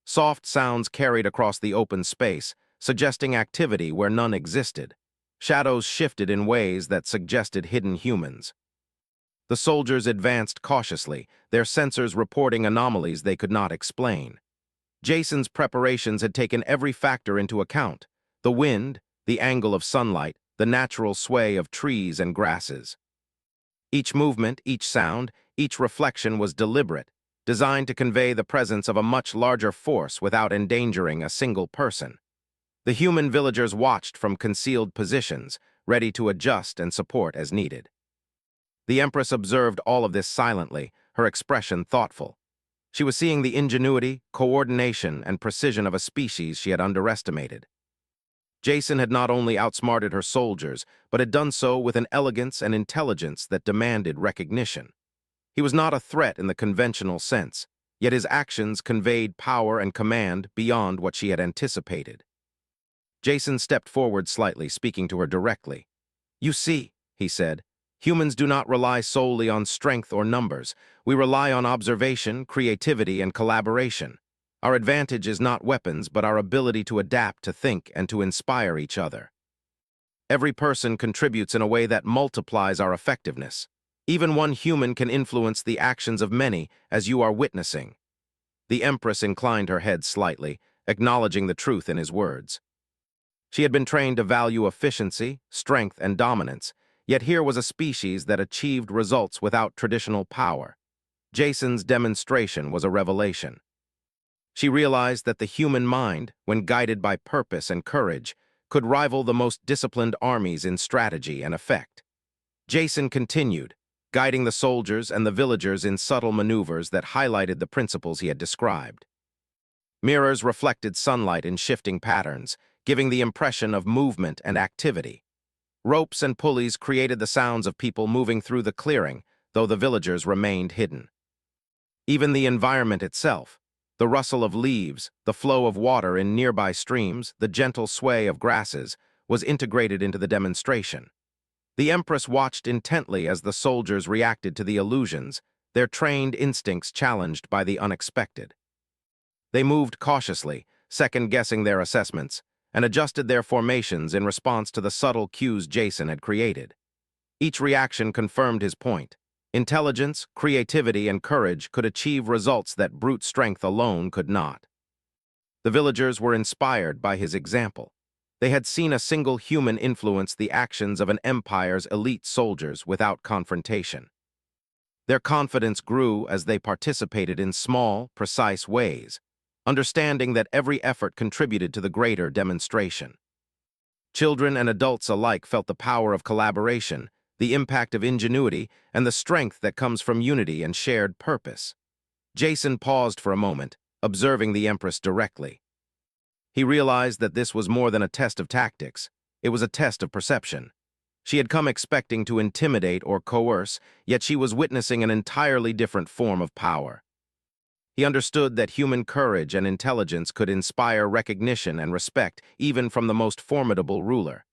Soft sounds carried across the open space, suggesting activity where none existed. Shadows shifted in ways that suggested hidden humans. The soldiers advanced cautiously, their sensors reporting anomalies they could not explain. Jason's preparations had taken every factor into account: the wind, the angle of sunlight, the natural sway of trees and grasses. Each movement, each sound, each reflection was deliberate, designed to convey the presence of a much larger force without endangering a single person. The human villagers watched from concealed positions, ready to adjust and support as needed. The Empress observed all of this silently, her expression thoughtful. She was seeing the ingenuity, coordination, and precision of a species she had underestimated. Jason had not only outsmarted her soldiers, but had done so with an elegance and intelligence that demanded recognition. He was not a threat in the conventional sense, yet his actions conveyed power and command beyond what she had anticipated. Jason stepped forward slightly, speaking to her directly. "You see," he said, "humans do not rely solely on strength or numbers. We rely on observation, creativity, and collaboration. Our advantage is not weapons, but our ability to adapt, to think, and to inspire each other. Every person contributes in a way that multiplies our effectiveness. Even one human can influence the actions of many, as you are witnessing." The Empress inclined her head slightly, acknowledging the truth in his words. She had been trained to value efficiency, strength, and dominance, yet here was a species that achieved results without traditional power. Jason's demonstration was a revelation. She realized that the human mind, when guided by purpose and courage, could rival the most disciplined armies in strategy and effect. Jason continued, guiding the soldiers and the villagers in subtle maneuvers that highlighted the principles he had described. Mirrors reflected sunlight in shifting patterns, giving the impression of movement and activity. Ropes and pulleys created the sounds of people moving through the clearing, though the villagers remained hidden. Even the environment itself, the rustle of leaves, the flow of water in nearby streams, the gentle sway of grasses, was integrated into the demonstration. The Empress watched intently as the soldiers reacted to the illusions, their trained instincts challenged by the unexpected. They moved cautiously, second-guessing their assessments, and adjusted their formations in response to the subtle cues Jason had created. Each reaction confirmed his point. Intelligence, creativity, and courage could achieve results that brute strength alone could not. The villagers were inspired by his example. They had seen a single human influence the actions of an empire's elite soldiers without confrontation. Their confidence grew as they participated in small, precise ways, understanding that every effort contributed to the greater demonstration. Children and adults alike felt the power of collaboration, the impact of ingenuity, and the strength that comes from unity and shared purpose. Jason paused for a moment, observing the Empress directly. He realized that this was more than a test of tactics. It was a test of perception. She had come expecting to intimidate or coerce, yet she was witnessing an entirely different form of power. He understood that human courage and intelligence could inspire recognition and respect even from the most formidable ruler.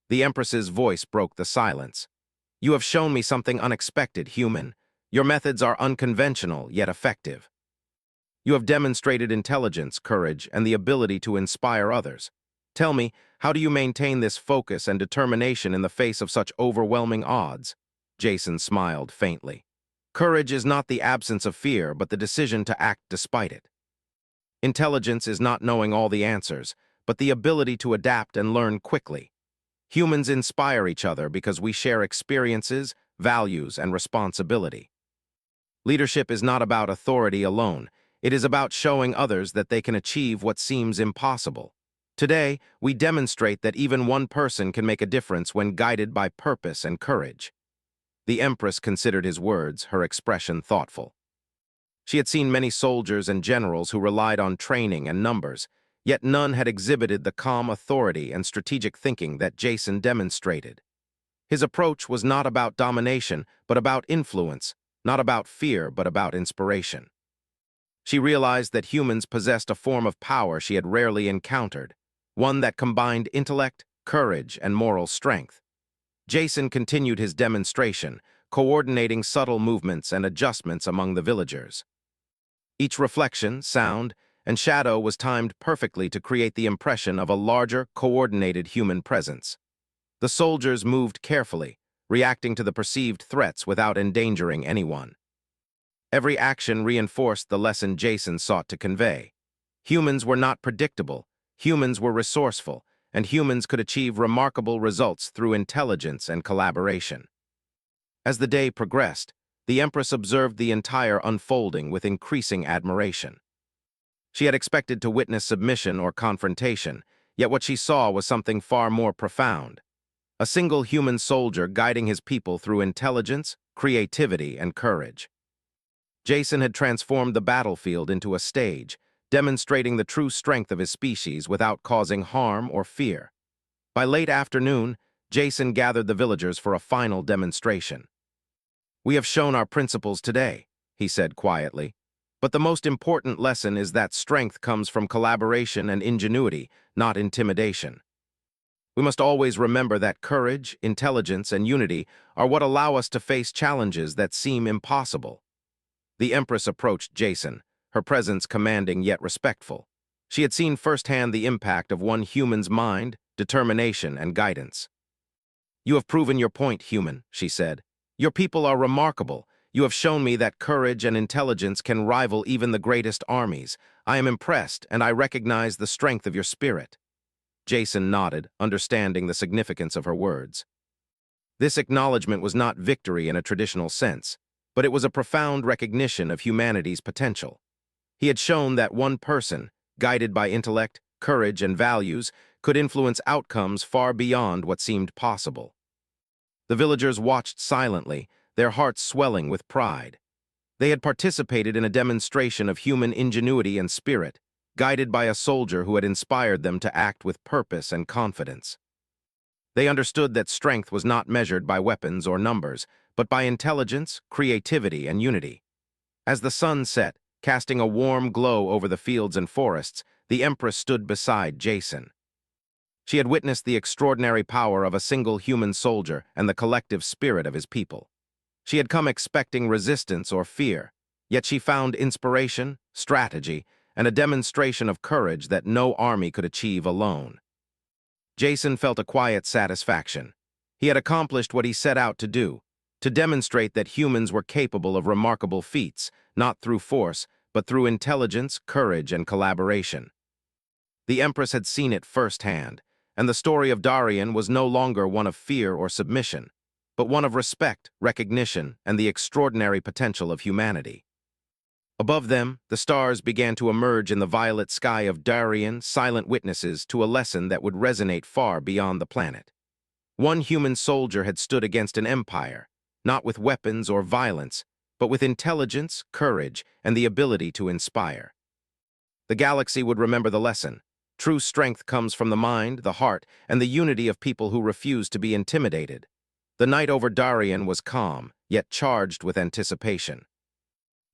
The Empress's voice broke the silence. "You have shown me something unexpected, human. Your methods are unconventional, yet effective. You have demonstrated intelligence, courage, and the ability to inspire others. Tell me, how do you maintain this focus and determination in the face of such overwhelming odds?" Jason smiled faintly. "Courage is not the absence of fear, but the decision to act despite it. Intelligence is not knowing all the answers, but the ability to adapt and learn quickly. Humans inspire each other because we share experiences, values, and responsibility. Leadership is not about authority alone. It is about showing others that they can achieve what seems impossible. Today, we demonstrate that even one person can make a difference when guided by purpose and courage." The Empress considered his words, her expression thoughtful. She had seen many soldiers and generals who relied on training and numbers, yet none had exhibited the calm authority and strategic thinking that Jason demonstrated. His approach was not about domination, but about influence, not about fear, but about inspiration. She realized that humans possessed a form of power she had rarely encountered, one that combined intellect, courage, and moral strength. Jason continued his demonstration, coordinating subtle movements and adjustments among the villagers. Each reflection, sound, and shadow was timed perfectly to create the impression of a larger, coordinated human presence. The soldiers moved carefully, reacting to the perceived threats without endangering anyone. Every action reinforced the lesson Jason sought to convey. Humans were not predictable, humans were resourceful, and humans could achieve remarkable results through intelligence and collaboration. As the day progressed, the Empress observed the entire unfolding with increasing admiration. She had expected to witness submission or confrontation, yet what she saw was something far more profound. A single human soldier guiding his people through intelligence, creativity, and courage. Jason had transformed the battlefield into a stage, demonstrating the true strength of his species without causing harm or fear. By late afternoon, Jason gathered the villagers for a final demonstration. "We have shown our principles today," he said quietly. "But the most important lesson is that strength comes from collaboration and ingenuity, not intimidation. We must always remember that courage, intelligence, and unity are what allow us to face challenges that seem impossible." The Empress approached Jason, her presence commanding yet respectful. She had seen firsthand the impact of one human's mind, determination, and guidance. "You have proven your point, human," she said. "Your people are remarkable. You have shown me that courage and intelligence can rival even the greatest armies. I am impressed, and I recognize the strength of your spirit." Jason nodded, understanding the significance of her words. This acknowledgement was not victory in a traditional sense, but it was a profound recognition of humanity's potential. He had shown that one person, guided by intellect, courage, and values, could influence outcomes far beyond what seemed possible. The villagers watched silently, their hearts swelling with pride. They had participated in a demonstration of human ingenuity and spirit, guided by a soldier who had inspired them to act with purpose and confidence. They understood that strength was not measured by weapons or numbers, but by intelligence, creativity, and unity. As the sun set, casting a warm glow over the fields and forests, the Empress stood beside Jason. She had witnessed the extraordinary power of a single human soldier and the collective spirit of his people. She had come expecting resistance or fear, yet she found inspiration, strategy, and a demonstration of courage that no army could achieve alone. Jason felt a quiet satisfaction. He had accomplished what he set out to do, to demonstrate that humans were capable of remarkable feats, not through force, but through intelligence, courage, and collaboration. The Empress had seen it firsthand, and the story of Darien was no longer one of fear or submission, but one of respect, recognition, and the extraordinary potential of humanity. Above them, the stars began to emerge in the violet sky of Darien, silent witnesses to a lesson that would resonate far beyond the planet. One human soldier had stood against an empire, not with weapons or violence, but with intelligence, courage, and the ability to inspire. The galaxy would remember the lesson. True strength comes from the mind, the heart, and the unity of people who refuse to be intimidated. The night over Darien was calm, yet charged with anticipation.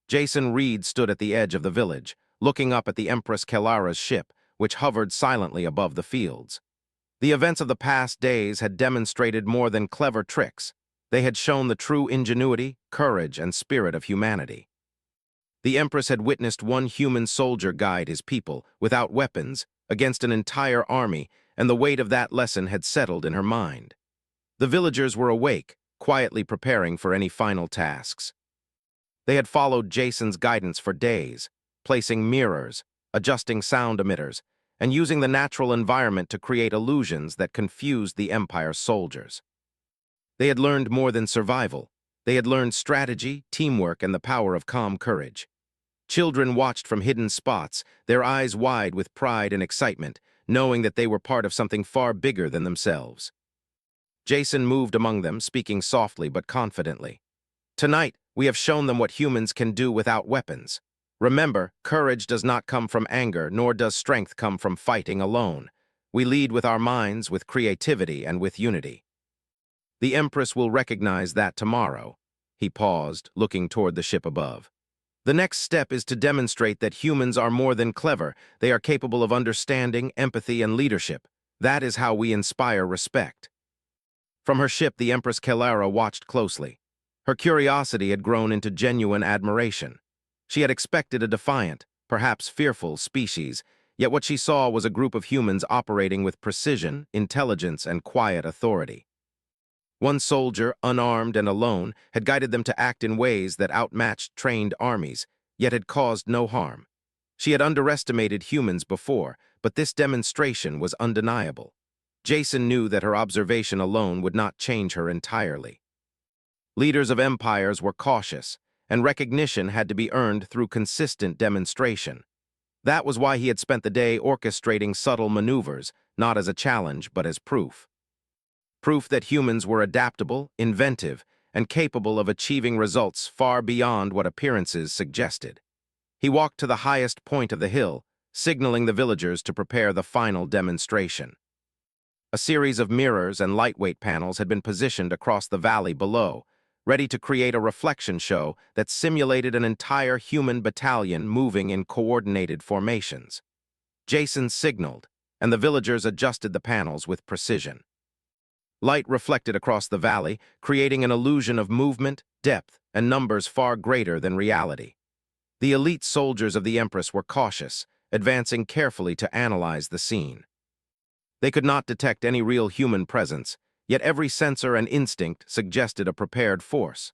Jason Reed stood at the edge of the village, looking up at the Empress Kelara's ship, which hovered silently above the fields. The events of the past days had demonstrated more than clever tricks. They had shown the true ingenuity, courage, and spirit of humanity. The Empress had witnessed one human soldier guide his people, without weapons, against an entire army, and the weight of that lesson had settled in her mind. The villagers were awake, quietly preparing for any final tasks. They had followed Jason's guidance for days, placing mirrors, adjusting sound emitters, and using the natural environment to create illusions that confused the Empire's soldiers. They had learned more than survival. They had learned strategy, teamwork, and the power of calm courage. Children watched from hidden spots, their eyes wide with pride and excitement, knowing that they were part of something far bigger than themselves. Jason moved among them, speaking softly but confidently. "Tonight, we have shown them what humans can do without weapons. Remember, courage does not come from anger, nor does strength come from fighting alone. We lead with our minds, with creativity, and with unity. The Empress will recognize that tomorrow." He paused, looking toward the ship above. "The next step is to demonstrate that humans are more than clever. They are capable of understanding, empathy, and leadership. That is how we inspire respect." From her ship, the Empress Kelara watched closely. Her curiosity had grown into genuine admiration. She had expected a defiant, perhaps fearful species, yet what she saw was a group of humans operating with precision, intelligence, and quiet authority. One soldier, unarmed and alone, had guided them to act in ways that outmatched trained armies, yet had caused no harm. She had underestimated humans before, but this demonstration was undeniable. Jason knew that her observation alone would not change her entirely. Leaders of empires were cautious, and recognition had to be earned through consistent demonstration. That was why he had spent the day orchestrating subtle maneuvers, not as a challenge, but as proof. Proof that humans were adaptable, inventive, and capable of achieving results far beyond what appearances suggested. He walked to the highest point of the hill, signaling the villagers to prepare the final demonstration. A series of mirrors and lightweight panels had been positioned across the valley below, ready to create a reflection show that simulated an entire human battalion moving in coordinated formations. Jason signaled, and the villagers adjusted the panels with precision. Light reflected across the valley, creating an illusion of movement, depth, and numbers far greater than reality. The elite soldiers of the Empress were cautious, advancing carefully to analyze the scene. They could not detect any real human presence, yet every sensor and instinct suggested a prepared force.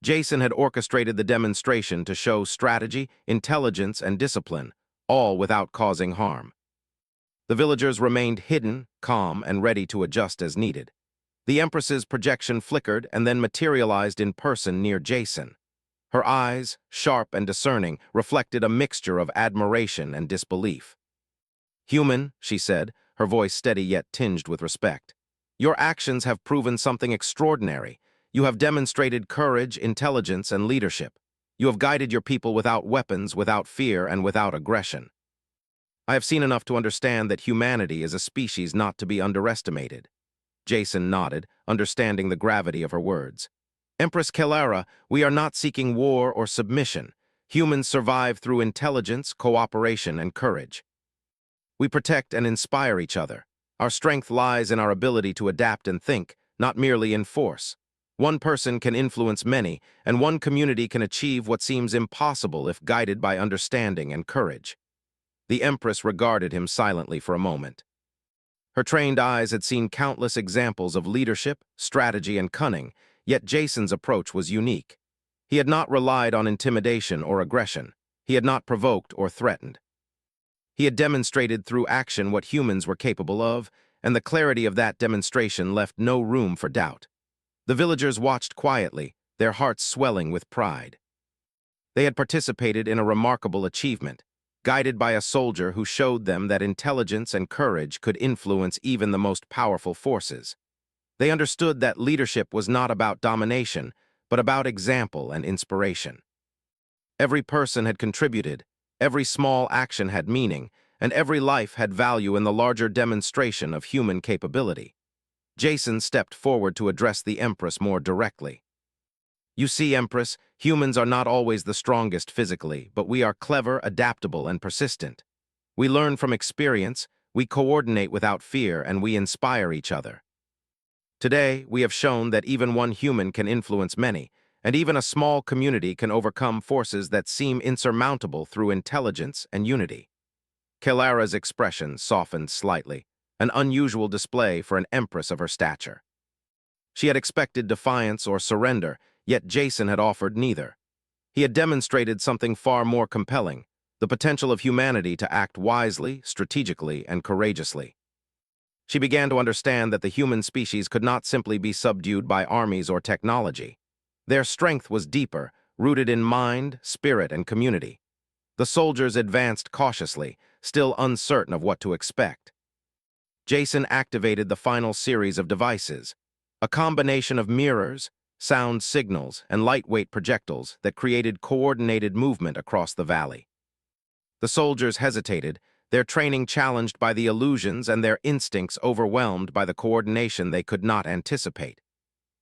Jason had orchestrated the demonstration to show strategy, intelligence, and discipline, all without causing harm. The villagers remained hidden, calm, and ready to adjust as needed. The Empress's projection flickered and then materialized in person near Jason. Her eyes, sharp and discerning, reflected a mixture of admiration and disbelief. "Human," she said, her voice steady yet tinged with respect. "Your actions have proven something extraordinary. You have demonstrated courage, intelligence, and leadership. You have guided your people without weapons, without fear, and without aggression. I have seen enough to understand that humanity is a species not to be underestimated." Jason nodded, understanding the gravity of her words. "Empress Kelara, we are not seeking war or submission. Humans survive through intelligence, cooperation, and courage. We protect and inspire each other. Our strength lies in our ability to adapt and think, not merely in force. One person can influence many, and one community can achieve what seems impossible if guided by understanding and courage." The Empress regarded him silently for a moment. Her trained eyes had seen countless examples of leadership, strategy, and cunning, yet Jason's approach was unique. He had not relied on intimidation or aggression. He had not provoked or threatened. He had demonstrated through action what humans were capable of, and the clarity of that demonstration left no room for doubt. The villagers watched quietly, their hearts swelling with pride. They had participated in a remarkable achievement, guided by a soldier who showed them that intelligence and courage could influence even the most powerful forces. They understood that leadership was not about domination, but about example and inspiration. Every person had contributed, every small action had meaning, and every life had value in the larger demonstration of human capability. Jason stepped forward to address the Empress more directly. You see, Empress, humans are not always the strongest physically, but we are clever, adaptable, and persistent. We learn from experience, we coordinate without fear, and we inspire each other. Today, we have shown that even one human can influence many, and even a small community can overcome forces that seem insurmountable through intelligence and unity. Kelara's expression softened slightly, an unusual display for an empress of her stature. She had expected defiance or surrender, yet Jason had offered neither. He had demonstrated something far more compelling, the potential of humanity to act wisely, strategically, and courageously. She began to understand that the human species could not simply be subdued by armies or technology. Their strength was deeper, rooted in mind, spirit, and community. The soldiers advanced cautiously, still uncertain of what to expect. Jason activated the final series of devices, a combination of mirrors, sound signals, and lightweight projectiles that created coordinated movement across the valley. The soldiers hesitated, their training challenged by the illusions and their instincts overwhelmed by the coordination they could not anticipate.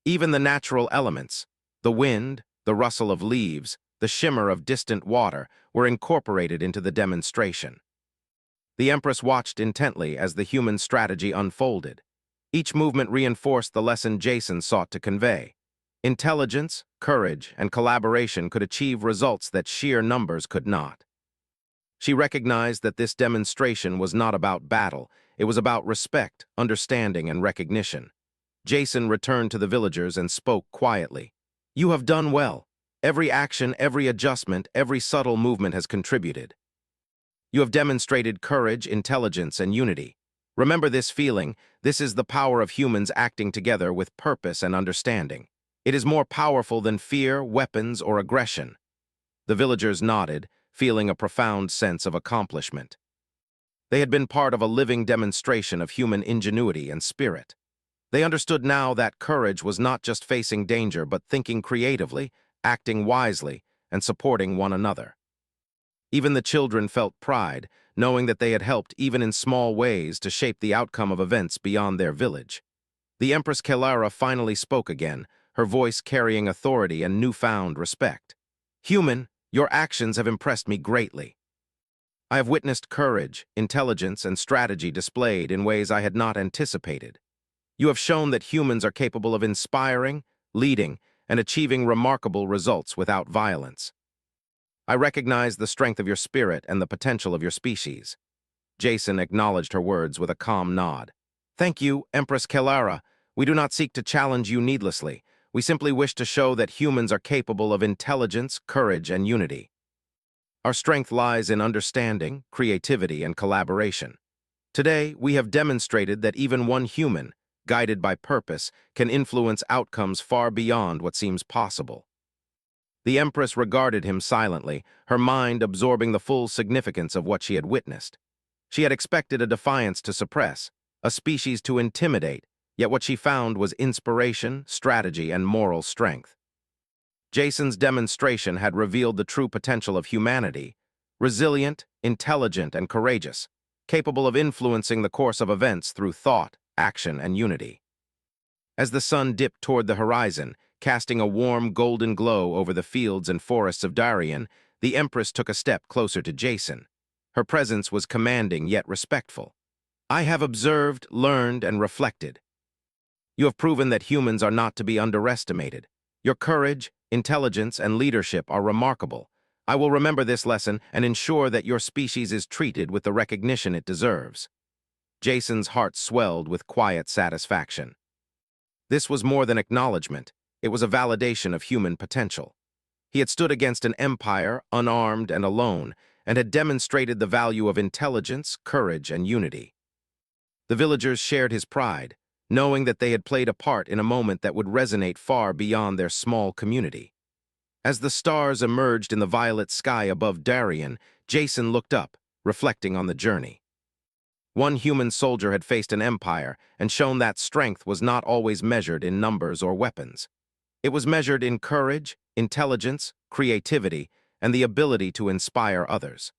Even the natural elements, the wind, the rustle of leaves, the shimmer of distant water, were incorporated into the demonstration. The Empress watched intently as the human strategy unfolded. Each movement reinforced the lesson Jason sought to convey. Intelligence, courage, and collaboration could achieve results that sheer numbers could not. She recognized that this demonstration was not about battle, it was about respect, understanding, and recognition. Jason returned to the villagers and spoke quietly. You have done well. Every action, every adjustment, every subtle movement has contributed. You have demonstrated courage, intelligence, and unity. Remember this feeling. This is the power of humans acting together with purpose and understanding. It is more powerful than fear, weapons, or aggression. The villagers nodded, feeling a profound sense of accomplishment. They had been part of a living demonstration of human ingenuity and spirit. They understood now that courage was not just facing danger but thinking creatively, acting wisely, and supporting one another. Even the children felt pride, knowing that they had helped even in small ways to shape the outcome of events beyond their village. The Empress Kelara finally spoke again, her voice carrying authority and newfound respect. Human, your actions have impressed me greatly. I have witnessed courage, intelligence, and strategy displayed in ways I had not anticipated. You have shown that humans are capable of inspiring, leading, and achieving remarkable results without violence. I recognize the strength of your spirit and the potential of your species. Jason acknowledged her words with a calm nod. Thank you, Empress Kelara. We do not seek to challenge you needlessly. We simply wish to show that humans are capable of intelligence, courage, and unity. Our strength lies in understanding, creativity, and collaboration. Today, we have demonstrated that even one human, guided by purpose, can influence outcomes far beyond what seems possible. The Empress regarded him silently, her mind absorbing the full significance of what she had witnessed. She had expected a defiance to suppress, a species to intimidate, yet what she found was inspiration, strategy, and moral strength. Jason's demonstration had revealed the true potential of humanity, resilient, intelligent, and courageous, capable of influencing the course of events through thought, action, and unity. As the sun dipped toward the horizon, casting a warm golden glow over the fields and forests of Darien, the Empress took a step closer to Jason. Her presence was commanding yet respectful. I have observed, learned, and reflected. You have proven that humans are not to be underestimated. Your courage, intelligence, and leadership are remarkable. I will remember this lesson and ensure that your species is treated with the recognition it deserves. Jason's heart swelled with quiet satisfaction. This was more than acknowledgement. It was a validation of human potential. He had stood against an empire, unarmed and alone, and had demonstrated the value of intelligence, courage, and unity. The villagers shared his pride, knowing that they had played a part in a moment that would resonate far beyond their small community. As the stars emerged in the violet sky above Darien, Jason looked up, reflecting on the journey. One human soldier had faced an empire and shown that strength was not always measured in numbers or weapons. It was measured in courage, intelligence, creativity, and the ability to inspire others.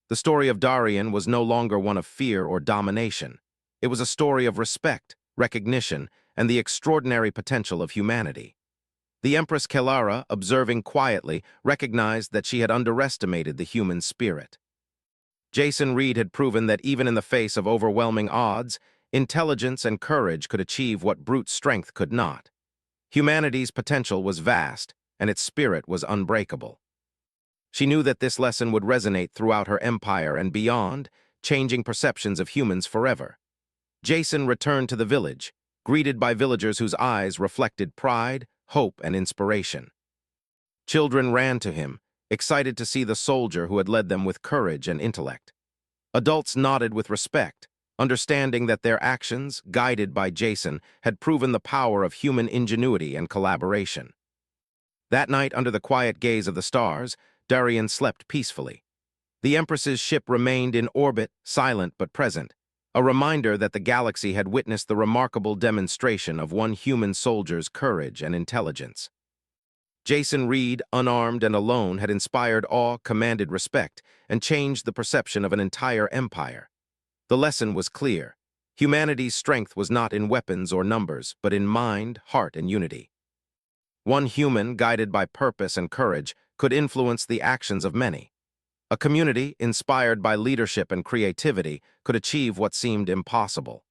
The story of Darien was no longer one of fear or domination. It was a story of respect, recognition, and the extraordinary potential of humanity. The Empress Kelara, observing quietly, recognized that she had underestimated the human spirit. Jason Reed had proven that even in the face of overwhelming odds, intelligence and courage could achieve what brute strength could not. Humanity's potential was vast, and its spirit was unbreakable. She knew that this lesson would resonate throughout her empire and beyond, changing perceptions of humans forever. Jason returned to the village, greeted by villagers whose eyes reflected pride, hope, and inspiration. Children ran to him, excited to see the soldier who had led them with courage and intellect. Adults nodded with respect, understanding that their actions, guided by Jason, had proven the power of human ingenuity and collaboration. That night, under the quiet gaze of the stars, Darien slept peacefully. The Empress's ship remained in orbit, silent but present, a reminder that the galaxy had witnessed the remarkable demonstration of one human soldier's courage and intelligence. Jason Reed, unarmed and alone, had inspired awe, commanded respect, and changed the perception of an entire empire. The lesson was clear. Humanity's strength was not in weapons or numbers, but in mind, heart, and unity. One human, guided by purpose and courage, could influence the actions of many. A community, inspired by leadership and creativity, could achieve what seemed impossible.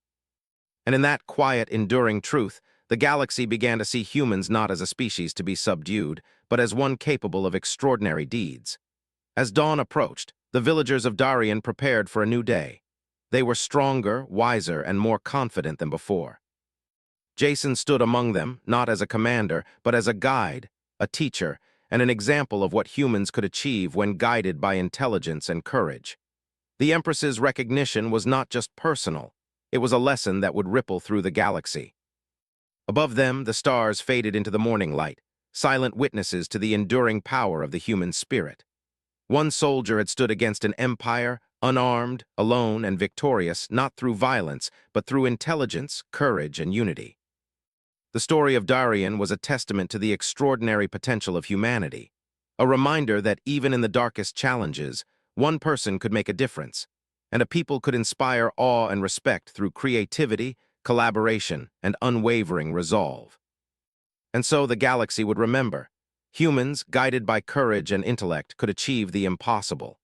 And in that quiet, enduring truth, the galaxy began to see humans not as a species to be subdued, but as one capable of extraordinary deeds. As dawn approached, the villagers of Darien prepared for a new day. They were stronger, wiser, and more confident than before. Jason stood among them, not as a commander, but as a guide, a teacher, and an example of what humans could achieve when guided by intelligence and courage. The Empress's recognition was not just personal, it was a lesson that would ripple through the galaxy. Above them, the stars faded into the morning light, silent witnesses to the enduring power of the human spirit. One soldier had stood against an empire, unarmed, alone, and victorious, not through violence, but through intelligence, courage, and unity. The story of Darien was a testament to the extraordinary potential of humanity, a reminder that even in the darkest challenges, one person could make a difference, and a people could inspire awe and respect through creativity, collaboration, and unwavering resolve. And so the galaxy would remember, humans, guided by courage and intellect, could achieve the impossible.